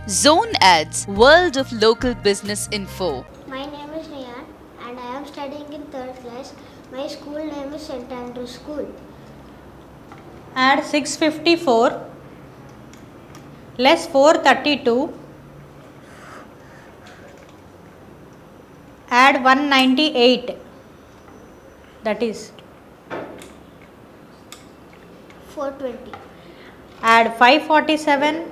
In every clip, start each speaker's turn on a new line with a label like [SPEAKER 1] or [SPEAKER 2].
[SPEAKER 1] Zone Ads, World of Local Business Info.
[SPEAKER 2] My name is Neyan and I am studying in 3rd class. My school name is St. Andrews School.
[SPEAKER 3] Add 654 less 432, add 198, that is
[SPEAKER 2] 420.
[SPEAKER 3] add 547,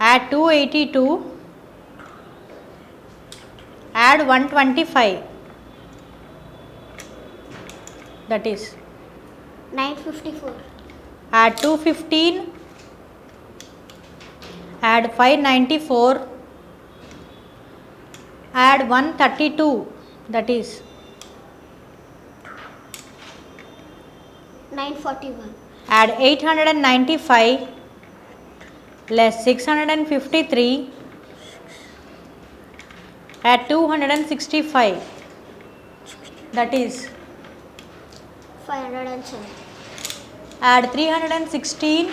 [SPEAKER 3] add 282, add 125, that is
[SPEAKER 2] 954.
[SPEAKER 3] add 215, add 594, add 132, that is
[SPEAKER 2] 941.
[SPEAKER 3] add 895 less 653, add 265, that is
[SPEAKER 2] 507.
[SPEAKER 3] add 316,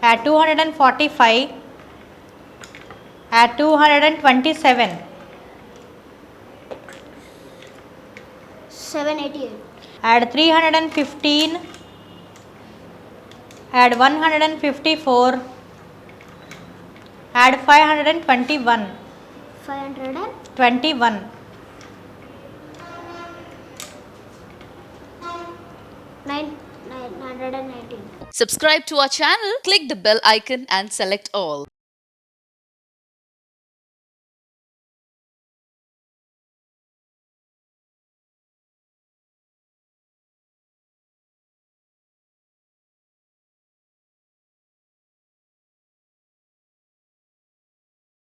[SPEAKER 3] add 245, add 227,
[SPEAKER 2] 788.
[SPEAKER 3] add 315, add 154, add 521,
[SPEAKER 2] 500. 919.
[SPEAKER 1] Subscribe to our channel, click the bell icon and select all.